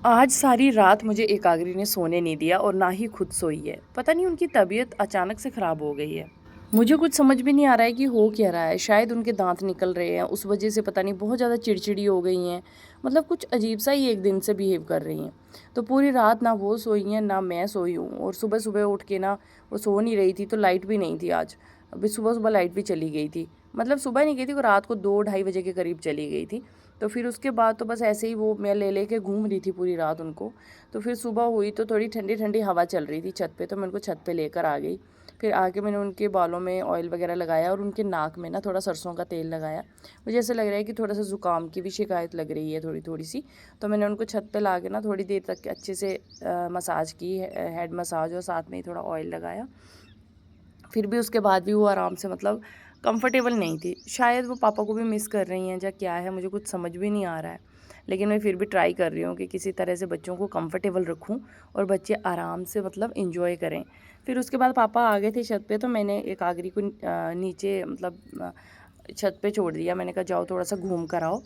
आज सारी रात मुझे एकाग्री ने सोने नहीं दिया और ना ही खुद सोई है। पता नहीं उनकी तबीयत अचानक से ख़राब हो गई है। मुझे कुछ समझ भी नहीं आ रहा है कि हो क्या रहा है। शायद उनके दांत निकल रहे हैं, उस वजह से पता नहीं बहुत ज़्यादा चिड़चिड़ी हो गई हैं। मतलब कुछ अजीब सा ही एक दिन से बिहेव कर रही हैं। तो पूरी रात ना वो सोई हैं ना मैं सोई हूँ, और सुबह सुबह उठ के ना वो सो नहीं रही थी, तो लाइट भी नहीं थी आज। अभी सुबह सुबह लाइट भी चली गई थी। मतलब सुबह नहीं गई थी, वो रात को 2-2:30 बजे के करीब चली गई थी। तो फिर उसके बाद तो बस ऐसे ही वो मैं ले लेके घूम रही थी पूरी रात उनको। तो फिर सुबह हुई तो थोड़ी ठंडी ठंडी हवा चल रही थी छत पे, तो मैं उनको छत पे लेकर आ गई। फिर आके मैंने उनके बालों में ऑयल वगैरह लगाया और उनके नाक में ना थोड़ा सरसों का तेल लगाया। मुझे ऐसा लग रहा है कि थोड़ा सा ज़ुकाम की भी शिकायत लग रही है थोड़ी थोड़ी सी। तो मैंने उनको छत पे ला के ना थोड़ी देर तक अच्छे से मसाज की, हेड मसाज, और साथ में ही थोड़ा ऑयल लगाया। फिर भी उसके बाद भी वो आराम से, मतलब कंफर्टेबल नहीं थी। शायद वो पापा को भी मिस कर रही हैं या क्या है, मुझे कुछ समझ भी नहीं आ रहा है। लेकिन मैं फिर भी ट्राई कर रही हूँ कि किसी तरह से बच्चों को कंफर्टेबल रखूँ और बच्चे आराम से मतलब एंजॉय करें। फिर उसके बाद पापा आ गए थे छत पे, तो मैंने एक आगरी को नीचे, मतलब छत पे छोड़ दिया। मैंने कहा जाओ थोड़ा सा घूम कर आओ।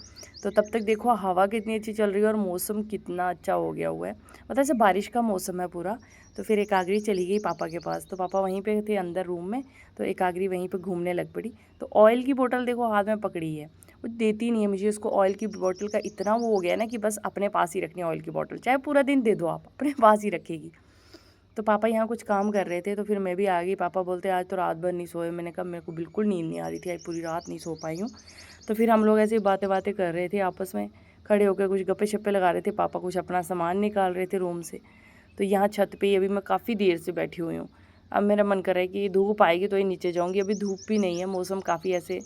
तो तब तक देखो हवा कितनी अच्छी चल रही है और मौसम कितना अच्छा हो गया हुआ है। मतलब ऐसे बारिश का मौसम है पूरा। तो फिर एकाग्री चली गई पापा के पास, तो पापा वहीं पे थे अंदर रूम में। तो एकाग्री वहीं पे घूमने लग पड़ी। तो ऑयल की बोतल देखो हाथ में पकड़ी है, वो देती नहीं है मुझे। उसको ऑयल की बोतल का इतना वो हो गया ना कि बस अपने पास ही रखनी है ऑयल की बोतल, चाहे पूरा दिन दे दो आप, अपने पास ही रखेगी। तो पापा यहाँ कुछ काम कर रहे थे, तो फिर मैं भी आ गई। पापा बोलते आज तो रात भर नहीं सोए। मैंने कहा मेरे को बिल्कुल नींद नहीं आ रही थी, आज पूरी रात नहीं सो पाई हूँ। तो फिर हम लोग ऐसे ही बातें बातें कर रहे थे आपस में, खड़े होकर कुछ गप्पे शप्पे लगा रहे थे। पापा कुछ अपना सामान निकाल रहे थे रूम से। तो यहाँ छत पे ही अभी मैं काफ़ी देर से बैठी हुई हूँ। अब मेरा मन कर रहा है कि धूप आएगी तो ही नीचे जाऊँगी। अभी धूप भी नहीं है, मौसम काफ़ी ऐसे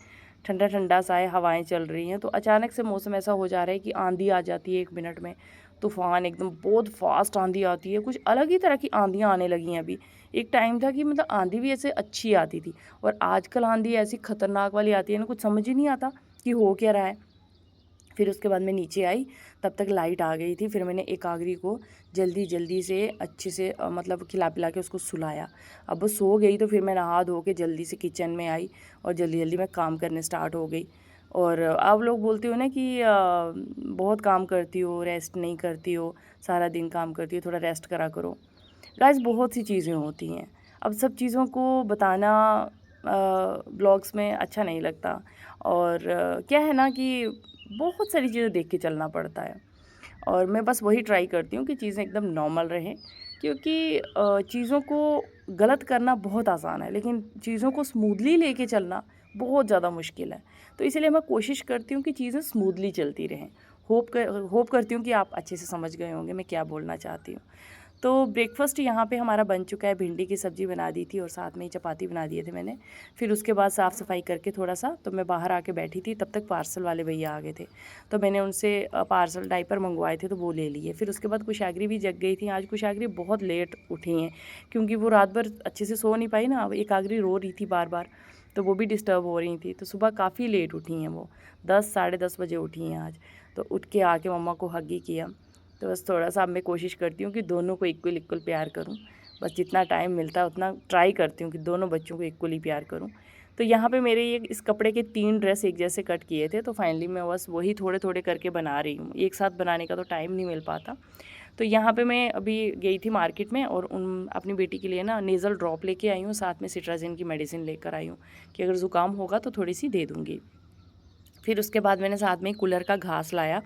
ठंडा ठंडा सा है, हवाएं चल रही हैं। तो अचानक से मौसम ऐसा हो जा रहा है कि आंधी आ जाती है 1 मिनट में। तूफ़ान एकदम बहुत फास्ट आंधी आती है, कुछ अलग ही तरह की आंधियाँ आने लगी हैं अभी। एक टाइम था कि मतलब आंधी भी ऐसे अच्छी आती थी, और आजकल आंधी ऐसी खतरनाक वाली आती है ना, कुछ समझ ही नहीं आता कि हो क्या रहा है। फिर उसके बाद मैं नीचे आई, तब तक लाइट आ गई थी। फिर मैंने एकाग्री को जल्दी जल्दी से अच्छे से मतलब खिला पिला के उसको सुलाया। अब वो सो गई, तो फिर मैं नहा धो के जल्दी से किचन में आई और जल्दी जल्दी मैं काम करने स्टार्ट हो गई। और आप लोग बोलते हो ना कि बहुत काम करती हो, रेस्ट नहीं करती हो, सारा दिन काम करती हो, थोड़ा रेस्ट करा करो। गाइस बहुत सी चीज़ें होती हैं। अब सब चीज़ों को बताना ब्लॉग्स में अच्छा नहीं लगता। और क्या है ना कि बहुत सारी चीज़ें देख के चलना पड़ता है। और मैं बस वही ट्राई करती हूँ कि चीज़ें एकदम नॉर्मल रहें। क्योंकि चीज़ों को गलत करना बहुत आसान है, लेकिन चीज़ों को स्मूथली लेके चलना बहुत ज़्यादा मुश्किल है। तो इसीलिए मैं कोशिश करती हूँ कि चीज़ें स्मूथली चलती रहें। होप करती हूँ कि आप अच्छे से समझ गए होंगे मैं क्या बोलना चाहती हूँ। तो ब्रेकफ़ास्ट यहाँ पे हमारा बन चुका है। भिंडी की सब्ज़ी बना दी थी और साथ में ही चपाती बना दिए थे मैंने। फिर उसके बाद साफ़-सफ़ाई करके थोड़ा-सा तो मैं बाहर आके बैठी थी, तब तक पार्सल वाले भैया आ गए थे। तो मैंने उनसे पार्सल डायपर मंगवाए थे तो वो ले लिए। फिर उसके बाद कुशाग्री भी जग गई थी। आज कुशाग्री बहुत लेट उठी हैं, क्योंकि वो रात भर अच्छे से सो नहीं पाई ना। अब एकाग्री रो रही थी बार-बार, तो वो भी डिस्टर्ब हो रही थी। तो सुबह काफ़ी लेट उठी हैं वो, 10 साढ़े 10 बजे उठी हैं आज। तो उठ के आके मम्मा को हग ही किया। तो बस थोड़ा-सा अब मैं कोशिश करती हूँ कि दोनों को इक्वल इक्वल प्यार करूँ। बस जितना टाइम मिलता है उतना ट्राई करती हूँ कि दोनों बच्चों को इक्वली प्यार करूँ। तो यहाँ पे मेरे ये इस कपड़े के 3 ड्रेस एक जैसे कट किए थे, तो फाइनली मैं बस वही थोड़े-थोड़े करके बना रही हूँ। एक साथ बनाने का तो टाइम नहीं मिल पाता। तो यहाँ पे मैं अभी गई थी मार्केट में और अपनी बेटी के लिए ना नेज़ल ड्रॉप लेके आई हूँ, साथ में सिट्राज़िन की मेडिसिन लेकर आई हूँ कि अगर ज़ुकाम होगा तो थोड़ी-सी दे दूँगी। फिर उसके बाद मैंने साथ में कूलर का घास लाया।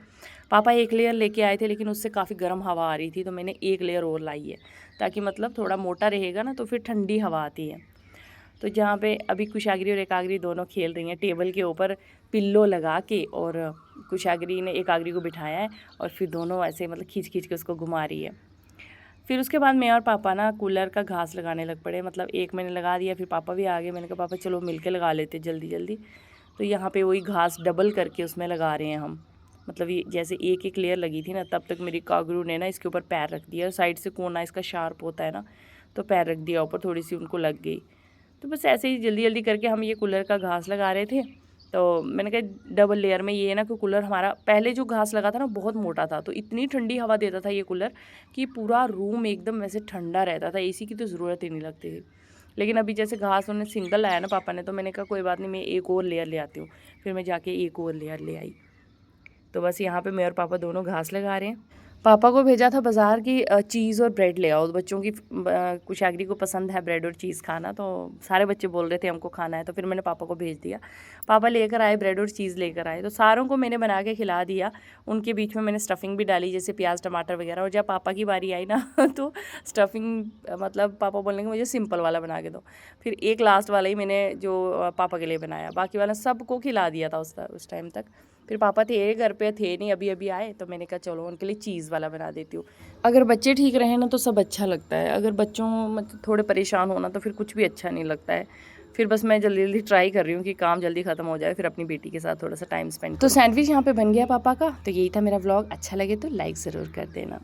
पापा 1 लेयर लेके आए थे, लेकिन उससे काफ़ी गर्म हवा आ रही थी, तो मैंने 1 लेयर और लाई है, ताकि मतलब थोड़ा मोटा रहेगा ना, तो फिर ठंडी हवा आती है। तो जहाँ पे अभी कुशाग्री और एकाग्री दोनों खेल रही हैं टेबल के ऊपर पिल्लो लगा के, और कुशाग्री ने एकाग्री को बिठाया है और फिर दोनों ऐसे मतलब खींच-खींच के उसको घुमा रही है। फिर उसके बाद मैं और पापा ना कूलर का घास लगाने लग पड़े। मतलब एक मैंने लगा दिया, फिर पापा भी आ गए। मैंने कहा पापा चलो मिल के लगा लेते जल्दी-जल्दी। तो यहाँ पे वही घास डबल करके उसमें लगा रहे हैं हम। मतलब ये जैसे एक-एक लेयर लगी थी ना, तब तक मेरी कागरू ने ना इसके ऊपर पैर रख दिया। साइड से कोना इसका शार्प होता है ना, तो पैर रख दिया ऊपर, थोड़ी-सी उनको लग गई। तो बस ऐसे ही जल्दी-जल्दी करके हम ये कूलर का घास लगा रहे थे। तो मैंने कहा डबल लेयर में ये ना कि कूलर हमारा पहले जो घास लगा था ना बहुत मोटा था, तो इतनी ठंडी हवा देता था ये कूलर कि पूरा रूम एकदम वैसे ठंडा रहता था, एसी की तो ज़रूरत ही नहीं लगती थी। लेकिन अभी जैसे घास उन्होंने सिंगल लाया ना पापा ने, तो मैंने कहा कोई बात नहीं, मैं एक और लेयर ले आती हूँ। फिर मैं जाके एक और लेयर ले आई। तो बस यहाँ पे मैं और पापा दोनों घास लगा रहे हैं। पापा को भेजा था बाज़ार की चीज़ और ब्रेड ले आओ। बच्चों की कुशागरी को पसंद है ब्रेड और चीज़ खाना, तो सारे बच्चे बोल रहे थे हमको खाना है, तो फिर मैंने पापा को भेज दिया। पापा लेकर आए, ब्रेड और चीज़ लेकर आए, तो सारों को मैंने बना के खिला दिया। उनके बीच में मैंने स्टफ़िंग भी डाली, जैसे प्याज टमाटर वगैरह। और जब पापा की बारी आई ना तो स्टफ़िंग मतलब पापा बोलने के मुझे सिंपल वाला बना के दो। फिर एक लास्ट वाला ही मैंने जो पापा के लिए बनाया, बाकी वाला सबको खिला दिया था उस टाइम तक। फिर पापा थे घर पे, थे नहीं, अभी अभी आए, तो मैंने कहा चलो उनके लिए चीज़ वाला बना देती हूँ। अगर बच्चे ठीक रहे ना तो सब अच्छा लगता है, अगर बच्चों मतलब थोड़े परेशान होना तो फिर कुछ भी अच्छा नहीं लगता है। फिर बस मैं जल्दी जल्दी ट्राई कर रही हूँ कि काम जल्दी ख़त्म हो जाए, फिर अपनी बेटी के साथ थोड़ा सा टाइम स्पेंड। तो सैंडविच यहाँ पे बन गया पापा का। तो यही था मेरा व्लॉग, अच्छा लगे तो लाइक ज़रूर कर देना।